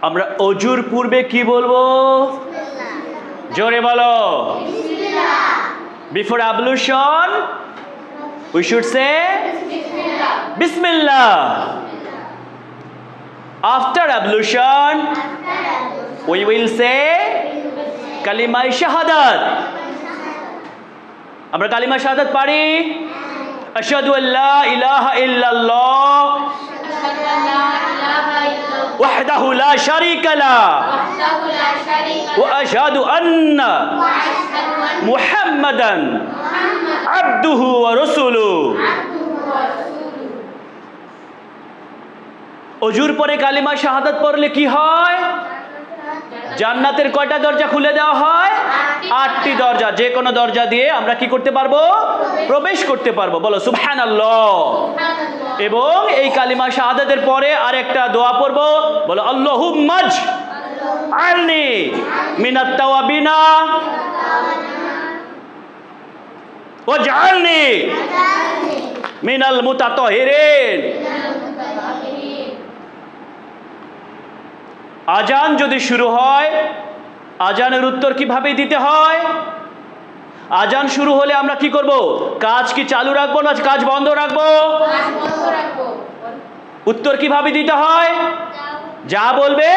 আমরা অজুর পূর্বে কি বলবো? জোরে বলো। Before ablution, we should say Bismillah. After ablution, we will say Kalima Shahadat. আমরা কালিমা শাহাদাত পারি। আশহাদু আল্লা ইলাহা ইল্লাল্লাহ ওয়াহদাহু লা শারীকা লা ওয়া আশহাদু আন্না মুহাম্মাদান আবদুহু ওয়া রাসূলুহু। ওযুর পরে কালিমা শাহাদাত পড়লে কি হয়? জান্নাতের কয়টা দরজা খুলে দেওয়া হয়? 8টি দরজা। যে কোনো দরজা দিয়ে আমরা কি করতে পারবো? প্রবেশ করতে পারবো। বলো সুবহানাল্লাহ। এবং এই কালিমা শাহাদাতের পরে আরেকটা দোয়া পড়বো। বলো আল্লাহুম্মাজ আলনি মিনাত তাওয়াবিনা ওয়াজআলনি মিনাল মুতাতাহিরিন। আজান যদি শুরু হয়, আজানের উত্তর কিভাবে দিতে হয়? আজান শুরু হলে আমরা কি করব? কাজ কি চালু রাখবো না কাজ বন্ধ রাখবো? উত্তর কিভাবে দিতে হয়? যা বলবে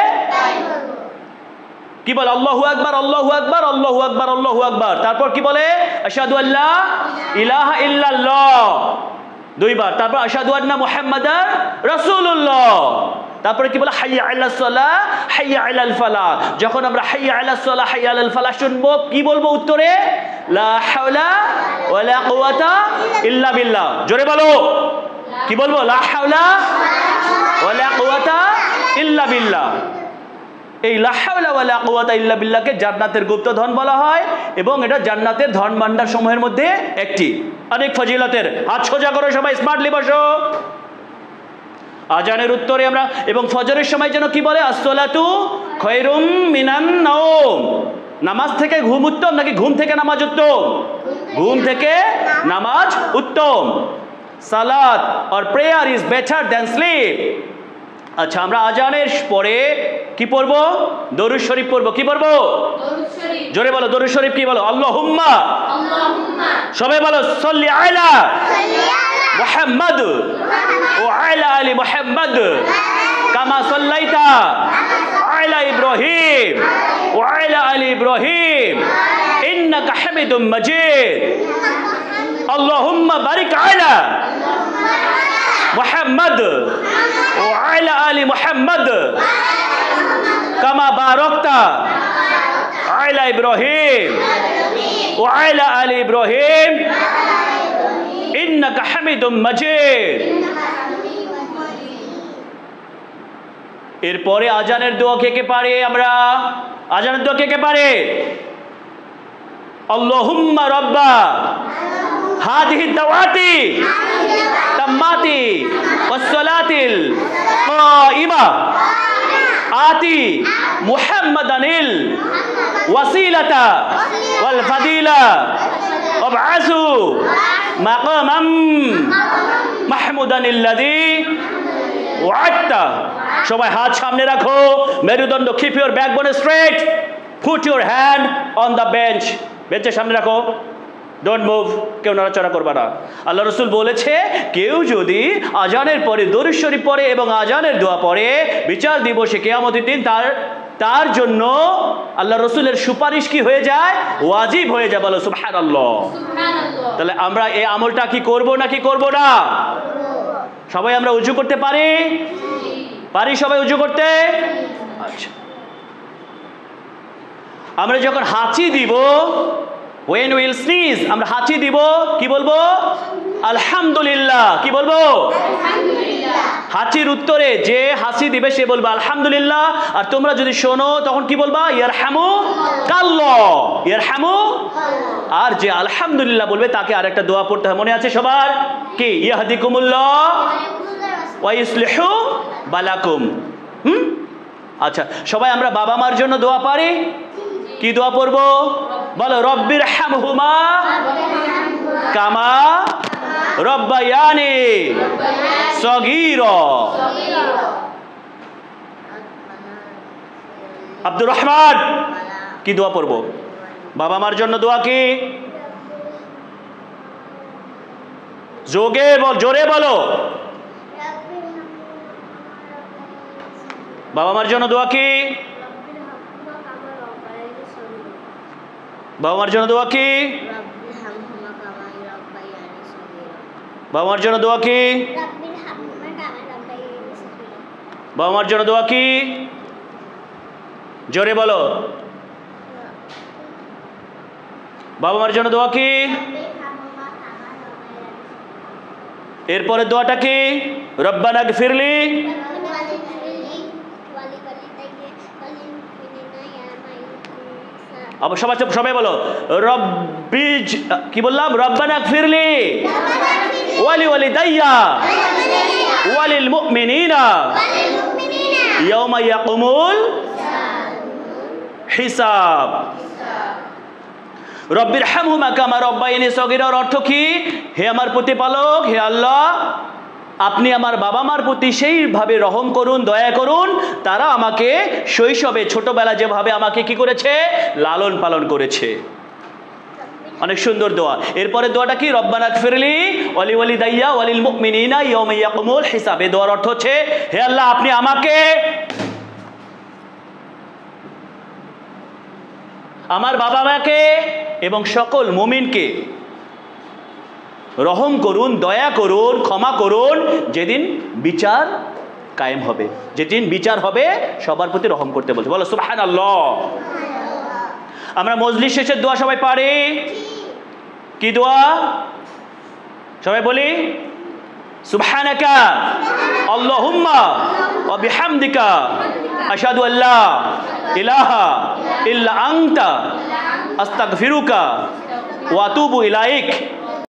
কি বলে? আল্লাহু আকবার, আল্লাহু আকবার, আল্লাহু আকবার, আল্লাহু আকবার। তারপর কি বলে? আশহাদু আল্লা ইলাহা ইল্লাল্লাহ 2 বার। তারপর আশহাদু আন্না মুহাম্মাদার রাসূলুল্লাহ। তারপরে কি বলে? হাইয়া আলাস সালাহ হাইয়া আলাল ফালাহ। যখন আমরা হাইয়া আলাস সালাহ হাইয়া আলাল ফালাহ শুনবো, কি বলবো উত্তরে? লা হাওলা ওয়ালা কুওয়াতা ইল্লা বিল্লাহ। জোরে বলো। কি বলবো? লা হাওলা ওয়ালা কুওয়াতা ইল্লা বিল্লাহ। এই লা হাওলা ওয়ালা কুওয়াতা ইল্লা বিল্লাহকে জান্নাতের গুপ্তধন বলা হয় এবং এটা জান্নাতের ধন ভান্ডার সমূহের মধ্যে একটি। অনেক ফজিলতের। হাত সোজা করো সবাই, স্মার্টলি বসো। আজানের উত্তরে আমরা এবং ফজরের সময় যেন কি বলে? আসসালাতু খায়রুম মিনান নাওম। নামাজ থেকে ঘুম উত্তম নাকি ঘুম থেকে নামাজ উত্তম? ঘুম থেকে নামাজ উত্তম। সালাত or prayer is better than sleep. আচ্ছা, আমরা আজানের পরে কি পড়বো? দরুদ শরীফ পড়বো। কি পড়বো? জোরে বলো। দরুদ শরীফ কি বলো? আল্লাহুম্মা। সবাই বলো সাল্লি আলা মুহাম্মাদ ওয়া আলা আলি মুহাম্মাদ কামা সাল্লাইতা আলা ইব্রাহিম ওয়া আলা আলি ইব্রাহিম ইন্নাকা হামিদুম মাজিদ। আল্লাহুম্মা বারিক আলা মুহাম্মাদ ওয়া আলা আলি মুহাম্মাদ কামা বারাকতা আলা ইব্রাহিম ওয়া আলা আলি ইব্রাহিম ইন্নাকা হামিদুম মাজিদ। এরপরে আজানের দোয়া কে কে পারে? আমরা আজানের দোয়া কে কে পারে? আল্লাহুম্মা রাব্বা হাদিহি দাওয়াতি তাম্মাতি ওয়াস সালাতিল কাইমা আতি মুহাম্মাদানিল ওয়াসিলাতা ওয়াল ফাদিলা ওয়াবআসু মাকামাম মাহমুদানিল্লাযী ওয়া'আদতা। সবাই হাত সামনে রাখো, মেরুদণ্ড, keep your backbone straight, put your hand on the bench. বেঞ্চের সামনে রাখো, ডোন্ট মুভ, কেউ নড়াচড়া করবে না। আল্লাহ রসুল বলেছে, কেউ যদি আজানের পরে দরুদ শরীফ পড়ে এবং আজানের দোয়া পড়ে, বিচার দিবসে কিয়ামতের দিন তার জন্য আল্লাহ রসুলের সুপারিশ কি হয়ে যায়? ওয়াজিব হয়ে যায়। বলো সুবহানাল্লাহ। তাহলে আমরা এই আমলটা কি করব নাকি করব না? সবাই আমরা উজু করতে পারি? পারি সবাই উজু করতে? আচ্ছা, আমরা যখন হাঁচি দিব, when we will sneeze, আমরা হাঁচি দিব, কি বলবো? আলহামদুলিল্লাহ। কি বলবো? হাঁচির উত্তরে যে হাসি দিবে সে বলবে আলহামদুলিল্লাহ। আর তোমরা যদি শোনো তখন কি বলবা? ইয়ারহামুকাল্লাহ, ইয়ারহামু। আর যে আলহামদুলিল্লাহ বলবে তাকে আরেকটা দোয়া পড়তে হয়, মনে আছে সবার? কি? ইয়াহদিকুমুল্লাহ ওয়া ইউসলিহু বালাকুম। আচ্ছা, সবাই আমরা বাবা মার জন্য দোয়া পারি? কি দোয়া পড়বো? বলো রব্বির হামহুমা কামা রব্বায়ানি সগীরা। আব্দুর রহমান, কি দোয়া পড়বো? বাবা মার জন্য দোয়া কি? জোরে বলো। বাবা মার জন্য দোয়া কি? বাবা মার জন্য দোয়া কি? বাবা মার জন্য দোয়া কি? বাবা মার জন্য দোয়া কি? জোরে বলো। বাবা মার জন্য দোয়া কি? এরপরে দোয়াটা কি? রব্বানা গফিরলি। আবার সবাই বলো রব্বিজ, কি বললাম? রব্বানা গফিরলি ওয়ালি ওয়ালিদাইয়া ওয়ালিল মুমিনিনা ইয়াউমা ইয়াকুমুল হিসাব। রব্বির হামহুমা কামা রব্বায়ানি সগীরা, অর্থ কি? হে আমার প্রতিপালক, হে আল্লাহ, আপনি আমার বাবা মার প্রতি সেইভাবে রহম করুন, দয়া করুন, তারা আমাকে শৈশবে ছোটবেলা যেভাবে আমাকে কি করেছে? লালন পালন করেছে। অনেক সুন্দর দোয়া। এরপরে দোয়াটা কি? রব্বানা গফিরলি ওয়ালি ওয়ালিদাইয়া ওয়ালিল মুমিনিনা ইয়াউমা ইয়াকুমুল হিসাব। এই দোয়ার অর্থ হচ্ছে, হে আল্লাহ, আপনি আমাকে, আমার বাবা মাকে এবং সকল মুমিনকে রহম করুন, দয়া করুন, ক্ষমা করুন, যেদিন বিচার কায়েম হবে, যেদিন বিচার হবে সবার প্রতি রহম করতে বলছে। বলো সুবহানাল্লাহ। আমরা মজলিস শেষের দোয়া সবাই পারি। কি দোয়া? সবাই বলি সুবহানাকা আল্লাহুম্মা ওয়া বিহামদিকা আশহাদু আল্লা ইলাহা ইল্লা আনতা আস্তাগফিরুকা ওয়া আতুবু ইলাইক।